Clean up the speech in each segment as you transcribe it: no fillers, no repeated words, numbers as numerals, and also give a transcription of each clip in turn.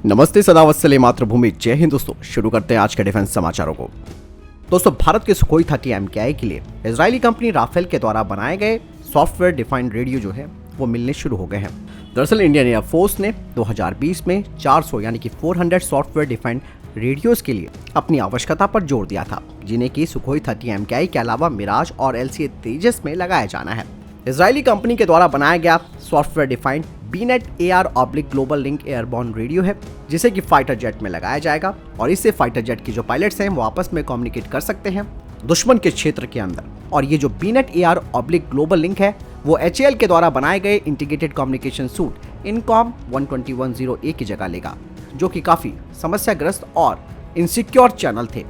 नमस्ते, सदावत्सले मातृभूमि, जय हिंद। दोस्तों शुरू करते हैं आज के डिफेंस समाचारों को। दोस्तों भारत के सुखोई 30 MKI के लिए इजरायली कंपनी राफेल के द्वारा बनाए गए सॉफ्टवेयर डिफाइंड रेडियो जो है वो मिलने शुरू हो गए हैं। दरअसल इंडियन एयरफोर्स ने 2020 में 400 यानी कि 400 सॉफ्टवेयर डिफाइंड रेडियोस के लिए अपनी आवश्यकता पर जोर दिया था, जिन्हें कि सुखोई 30 MKI के अलावा मिराज और LCA तेजस में लगाया जाना है। इजरायली कंपनी के द्वारा बनाया गया सॉफ्टवेयर डिफाइंड बीनेट AR/ग्लोबल लिंक एयरबॉर्न रेडियो है, जिसे कि फाइटर जेट में लगाया जाएगा और इससे फाइटर जेट के जो पायलट्स हैं वो आपस में कम्युनिकेट कर सकते हैं दुश्मन के क्षेत्र के अंदर। और ये जो बीनेट AR/ग्लोबल लिंक है वो HAL के द्वारा बनाए गए integrated communication suit Encalm 121.0A की जगह लेगा, जो कि काफी समस्याग्रस्त और इनसिक्योर चैनल थे।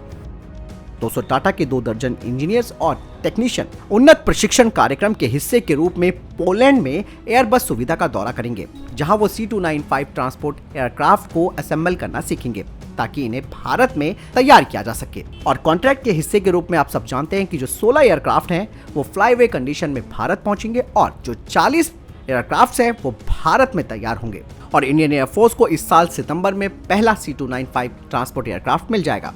200 टाटा के 2 दर्जन इंजीनियर्स और टेक्नीशियन उन्नत प्रशिक्षण कार्यक्रम के हिस्से के रूप में पोलैंड में एयरबस सुविधा का दौरा करेंगे, जहां वो C295 ट्रांसपोर्ट एयरक्राफ्ट को असेंबल करना सीखेंगे ताकि इन्हें भारत में तैयार किया जा सके। और कॉन्ट्रैक्ट के हिस्से के रूप में आप सब जानते हैं कि जो 16 एयरक्राफ्ट हैं वो फ्लाईवे कंडीशन में भारत पहुंचेंगे और जो 40 एयरक्राफ्ट हैं वो भारत में तैयार होंगे। और इंडियन एयरफोर्स को इस साल सितंबर में पहला C295 ट्रांसपोर्ट एयरक्राफ्ट मिल जाएगा।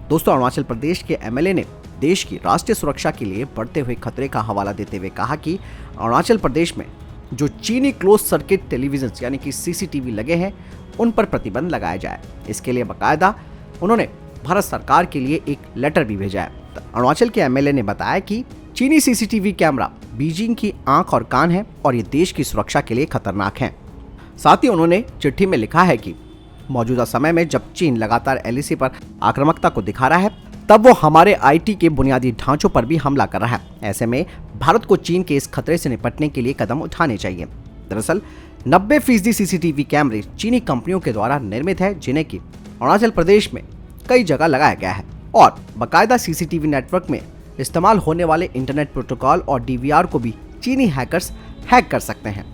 दोस्तों अरुणाचल प्रदेश के MLA ने देश की राष्ट्रीय सुरक्षा के लिए बढ़ते हुए खतरे का हवाला देते हुए कहा कि अरुणाचल प्रदेश में जो चीनी क्लोज सर्किट टेलीविजन यानी कि CCTV लगे हैं उन पर प्रतिबंध लगाया जाए। इसके लिए बाकायदा उन्होंने भारत सरकार के लिए एक लेटर भी भेजा है। अरुणाचल के MLA ने बताया कि चीनी CCTV कैमरा बीजिंग की आंख और कान है और ये देश की सुरक्षा के लिए खतरनाक है। साथ ही उन्होंने चिट्ठी में लिखा है कि मौजूदा समय में जब चीन लगातार LAC पर आक्रामकता को दिखा रहा है, तब वो हमारे IT के बुनियादी ढांचों पर भी हमला कर रहा है। ऐसे में भारत को चीन के इस खतरे से निपटने के लिए कदम उठाने चाहिए। दरअसल 90% CCTV कैमरे चीनी कंपनियों के द्वारा निर्मित है, जिन्हें कि अरुणाचल प्रदेश में कई जगह लगाया गया है और बाकायदा CCTV नेटवर्क में इस्तेमाल होने वाले इंटरनेट प्रोटोकॉल और DVR को भी चीनी हैकर्स हैक कर सकते हैं।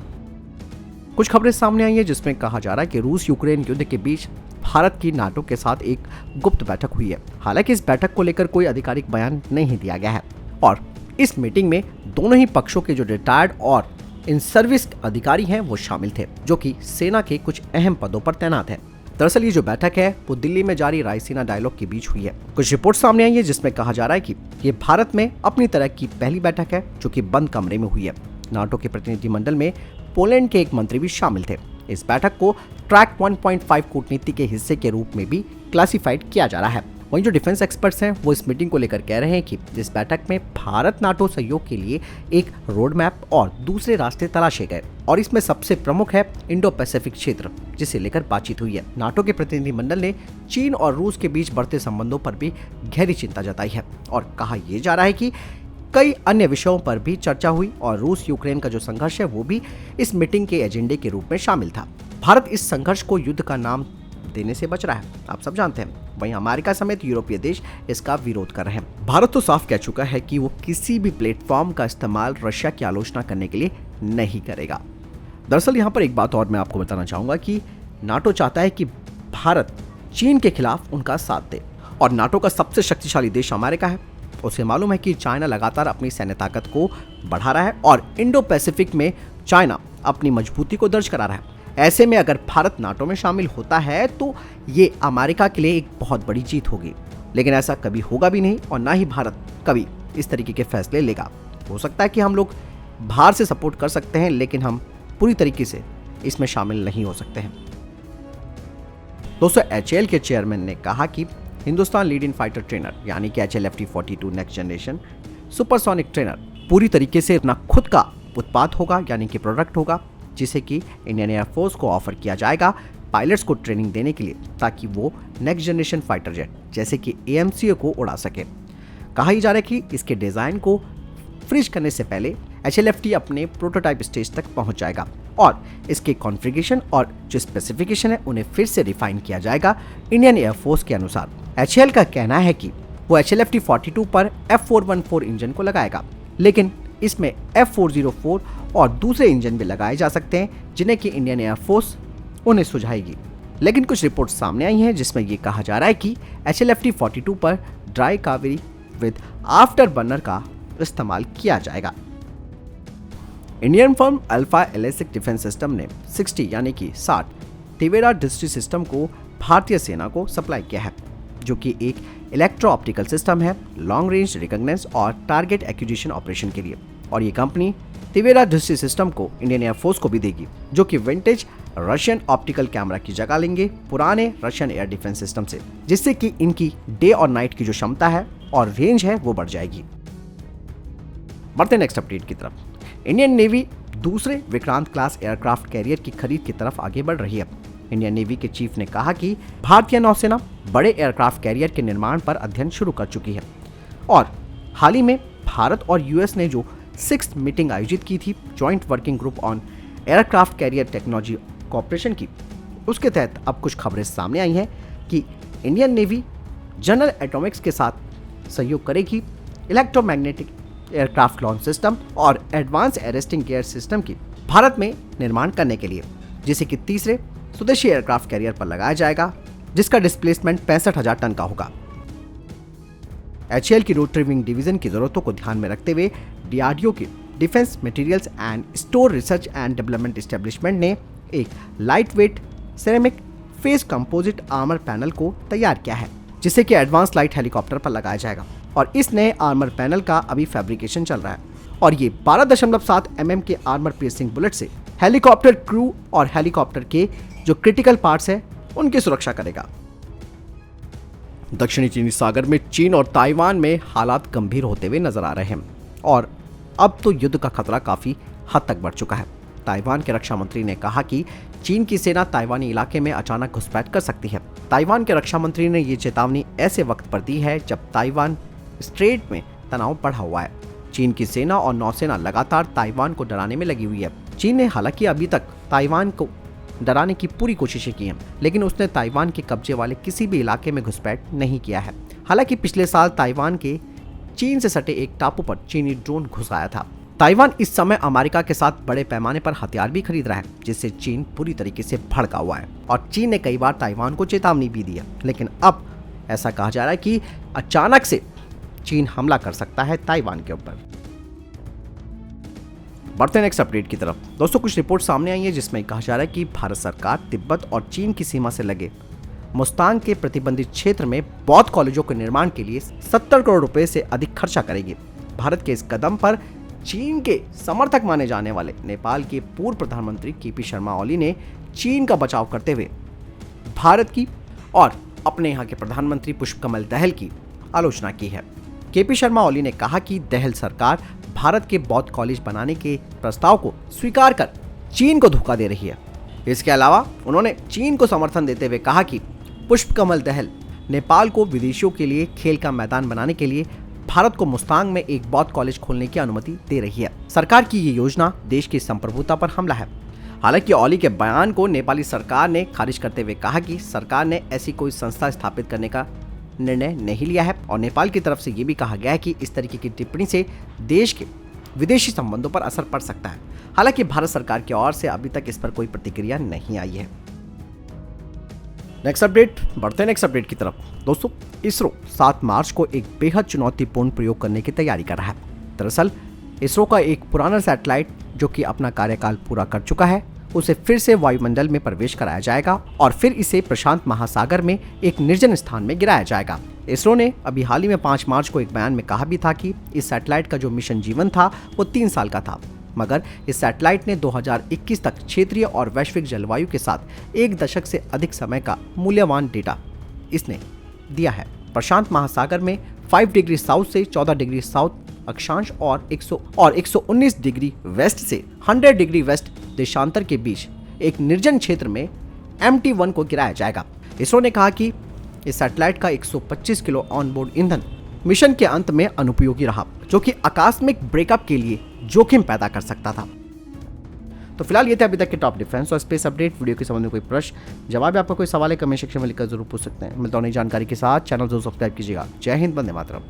कुछ खबरें सामने आई है जिसमें कहा जा रहा है कि रूस यूक्रेन युद्ध के बीच भारत की नाटो के साथ एक गुप्त बैठक हुई है। हालांकि इस बैठक को लेकर कोई आधिकारिक बयान नहीं दिया गया है और इस मीटिंग में दोनों ही पक्षों के जो रिटायर्ड और इन सर्विस अधिकारी हैं वो शामिल थे, जो कि सेना के कुछ अहम पदों पर तैनात है। दरअसल ये जो बैठक है वो दिल्ली में जारी रायसीना डायलॉग के बीच हुई है। कुछ रिपोर्ट सामने आई है जिसमें कहा जा रहा है कि ये भारत में अपनी तरह की पहली बैठक है जो कि बंद कमरे में हुई है। नाटो के प्रतिनिधिमंडल में पोलैंड के एक मंत्री भी शामिल थे। इस बैठक को ट्रैक 1.5 कूटनीति के हिस्से के रूप में भी क्लासिफाइड किया जा रहा है। वहीं जो डिफेंस एक्सपर्ट्स हैं वो इस मीटिंग को लेकर कह रहे हैं कि इस बैठक में भारत नाटो सहयोग के लिए एक रोड मैप और दूसरे रास्ते तलाशे गए और इसमें सबसे प्रमुख है इंडो पैसिफिक क्षेत्र, जिसे लेकर बातचीत हुई है। नाटो के प्रतिनिधिमंडल ने चीन और रूस के बीच बढ़ते संबंधों पर भी गहरी चिंता जताई है और कहा यह जा रहा है कि कई अन्य विषयों पर भी चर्चा हुई और रूस यूक्रेन का जो संघर्ष है वो भी इस मीटिंग के एजेंडे के रूप में शामिल था। भारत इस संघर्ष को युद्ध का नाम देने से बच रहा है, आप सब जानते हैं। वहीं अमेरिका समेत यूरोपीय देश इसका विरोध कर रहे हैं। भारत तो साफ कह चुका है कि वो किसी भी प्लेटफॉर्म का इस्तेमाल रशिया की आलोचना करने के लिए नहीं करेगा। दरअसल यहाँ पर एक बात और मैं आपको बताना चाहूंगा कि नाटो चाहता है कि भारत चीन के खिलाफ उनका साथ दे और नाटो का सबसे शक्तिशाली देश अमेरिका है। उसे मालूम है कि चाइना लगातार अपनी सैन्य ताकत को बढ़ा रहा है और इंडो पैसिफिक में चाइना अपनी मजबूती को दर्ज करा रहा है। ऐसे में अगर भारत नाटो में शामिल होता है तो ये अमेरिका के लिए एक बहुत बड़ी जीत होगी, लेकिन ऐसा कभी होगा भी नहीं और ना ही भारत कभी इस तरीके के फैसले लेगा। हो सकता है कि हम लोग बाहर से सपोर्ट कर सकते हैं, लेकिन हम पूरी तरीके से इसमें शामिल नहीं हो सकते हैं। दोस्तों HAL के चेयरमैन ने कहा कि Hindustan lead in fighter trainer यानी कि HLFT-42 next generation supersonic trainer पूरी तरीके से अपना खुद का उत्पाद होगा यानी कि प्रोडक्ट होगा, जिसे कि इंडियन एयरफोर्स को ऑफर किया जाएगा पायलट्स को ट्रेनिंग देने के लिए, ताकि वो नेक्स्ट जनरेशन फाइटर जेट जैसे कि AMCA को उड़ा सके। कहा ही जा रहा है कि इसके डिज़ाइन को फ्रीज करने से पहले HLFT अपने प्रोटोटाइप स्टेज तक पहुंच जाएगा और इसके कॉन्फ़िगरेशन और जो स्पेसिफिकेशन है उन्हें फिर से रिफाइन किया जाएगा इंडियन एयरफोर्स के अनुसार। HAL का कहना है कि वो HLFT-42 पर F414 इंजन को लगाएगा, लेकिन इसमें F404 और दूसरे इंजन भी लगाए जा सकते हैं जिन्हें कि इंडियन एयरफोर्स उन्हें सुझाएगी। लेकिन कुछ रिपोर्ट सामने आई हैं जिसमें यह कहा जा रहा है कि HLFT-42 पर dry Kaveri with after burner का इस्तेमाल किया जाएगा। Indian firm alpha electric defence system ने 60 यानी कि 60 तिवेरा डिस्ट्री सिस्टम को भारतीय सेना को सप्लाई किया है, जो कि एक इलेक्ट्रो ऑप्टिकल सिस्टम है लॉन्ग रेंज रिकॉग्निशन और टारगेट एक्विजिशन ऑपरेशन के लिए। और ये कंपनी तिवेरा डिस्ट्री सिस्टम को इंडियन एयरफोर्स को भी देगी, जो कि विंटेज रशियन ऑप्टिकल कैमरा की जगह लेंगे पुराने रशियन एयर डिफेंस सिस्टम से, जिससे कि इनकी डे और नाइट की जो क्षमता है और रेंज है वो बढ़ जाएगी। बढ़ते नेक्स्ट अपडेट की तरफ। इंडियन नेवी दूसरे विक्रांत क्लास एयरक्राफ्ट कैरियर की खरीद की तरफ आगे बढ़ रही है। इंडियन नेवी के चीफ ने कहा कि भारतीय नौसेना बड़े एयरक्राफ्ट कैरियर के निर्माण पर अध्ययन शुरू कर चुकी है और हाल ही में भारत और यूएस ने जो 6th मीटिंग आयोजित की थी joint working group on aircraft carrier technology cooperation की, उसके तहत अब कुछ खबरें सामने आई हैं कि इंडियन नेवी जनरल एटॉमिक्स के साथ सहयोग करेगी इलेक्ट्रोमैग्नेटिक एयरक्राफ्ट लॉन्च सिस्टम और एडवांस अरेस्टिंग गियर सिस्टम की भारत में निर्माण करने के लिए, जिसे कि तीसरे स्वदेशी एयरक्राफ्ट कैरियर पर लगाया जाएगा, जिसका डिस्प्लेसमेंट 65,000 टन का होगा। HAL की रोटरी विंग डिवीजन की जरूरतों को ध्यान में रखते हुए DRDO के defence materials and store research and development establishment ने एक light weight ceramic face composite armour panel को तैयार किया है, जिसे कि एडवांस लाइट हेलीकॉप्टर पर लगाया जाएगा। और इस नए आर्मर पैनल का अभी फैब्रिकेशन चल रहा है और ये 12.7 mm के आर्मर पियर्सिंग बुलेट से हेलीकॉप्टर क्रू और हेलीकॉप्टर के जो क्रिटिकल पार्ट्स है उनकी सुरक्षा करेगा। दक्षिणी चीनी सागर में चीन और ताइवान में हालात गंभीर होते हुए नजर आ रहे हैं और अब तो युद्ध का खतरा काफी हद तक बढ़ चुका है। ताइवान के रक्षा मंत्री ने कहा कि चीन की सेना ताइवानी इलाके में अचानक घुसपैठ कर सकती है। ताइवान के रक्षा मंत्री ने ये चेतावनी ऐसे वक्त पर दी है जब ताइवान स्ट्रेट में तनाव बढ़ा हुआ है। चीन की सेना और नौसेना लगातार ताइवान को डराने में लगी हुई है। चीन ने हालांकि अभी तक ताइवान को डराने की पूरी कोशिशें की हैं, लेकिन उसने ताइवान के कब्जे वाले किसी भी इलाके में घुसपैठ नहीं किया है। हालांकि पिछले साल ताइवान के चीन से सटे एक टापू पर चीनी ड्रोन घुस आया था। ताइवान इस समय अमेरिका के साथ बड़े पैमाने पर हथियार भी खरीद रहा है, जिससे चीन पूरी तरीके से भड़का हुआ है और चीन ने कई बार ताइवान को चेतावनी भी दी है। लेकिन अब ऐसा कहा जा रहा है कि अचानक से चीन हमला कर सकता है ताइवान के ऊपर। बढ़ते नेक्स्ट अपडेट की तरफ। दोस्तों, कुछ रिपोर्ट सामने आई है जिसमें कहा जा रहा है कि भारत सरकार तिब्बत और चीन की सीमा से लगे मुस्तांग के प्रतिबंधित क्षेत्र में बौद्ध कॉलेजों के निर्माण के लिए 70 करोड़ रुपए से अधिक खर्चा करेगी। भारत के इस कदम पर चीन के समर्थक माने जाने वाले नेपाल के पूर्व प्रधानमंत्री केपी शर्मा ओली ने चीन का बचाव करते हुए भारत की और अपने यहाँ के प्रधानमंत्री पुष्पकमल दहल की आलोचना की है। केपी शर्मा ओली ने कहा कि दहल सरकार भारत के बौद्ध कॉलेज बनाने के प्रस्ताव को स्वीकार कर चीन को धोखा दे रही है। इसके अलावा उन्होंने चीन को समर्थन देते हुए कहा कि पुष्पकमल दहल नेपाल को विदेशियों के लिए खेल का मैदान बनाने के लिए भारत को मुस्तांग में एक बौद्ध कॉलेज खोलने की अनुमति दे रही है। सरकार की ये योजना देश की संप्रभुता पर हमला है। हालांकि ओली के बयान को नेपाली सरकार ने खारिज करते हुए कहा कि सरकार ने ऐसी कोई संस्था स्थापित करने का निर्णय नहीं लिया है और नेपाल की तरफ से ये भी कहा गया है कि इस तरीके की टिप्पणी से देश के विदेशी संबंधों पर असर पड़ सकता है। हालांकि भारत सरकार की ओर से अभी तक इस पर कोई प्रतिक्रिया नहीं आई है। नेक्स्ट अपडेट, बढ़ते हैं नेक्स्ट अपडेट की तरफ। दोस्तों, इसरो 7 मार्च को एक बेहद चुनौतीपूर्ण प्रयोग करने की तैयारी कर रहा है। दरअसल इसरो का एक पुराना सैटेलाइट जो कि अपना कार्यकाल पूरा कर चुका है, उसे फिर से वायुमंडल में प्रवेश कराया जाएगा और फिर इसे प्रशांत महासागर में एक निर्जन स्थान में गिराया जाएगा। इसरो ने अभी हाल ही में 5 मार्च को एक बयान में कहा भी था कि इस सैटेलाइट का जो मिशन जीवन था वो 3 साल का था, मगर इस सैटेलाइट ने 2021 तक क्षेत्रीय और वैश्विक जलवायु के साथ 1 दशक से अधिक समय का मूल्यवान डेटा इसने दिया है। प्रशांत महासागर में 5 डिग्री साउथ से 14 डिग्री साउथ अक्षांश और 119 डिग्री वेस्ट से 100 डिग्री वेस्ट देशांतर के बीच एक निर्जन क्षेत्र में MT1 को गिराया जाएगा। इसरो ने कहा कि इस सैटेलाइट का 125 किलो ऑनबोर्ड ईंधन मिशन के अंत में अनुपयोगी रहा, जो कि आकस्मिक ब्रेकअप के लिए जोखिम पैदा कर सकता था। तो फिलहाल ये थे अभी तक के टॉप डिफेंस और स्पेस अपडेट। वीडियो के संबंध में कोई प्रश्न जवाब या आपका कोई सवाल है कमेंट सेक्शन में लिखकर जरूर पूछ सकते हैं। मिलता हूं नई जानकारी के साथ। चैनल जरूर सब्सक्राइब कीजिएगा। जय हिंद, वंदे मातरम।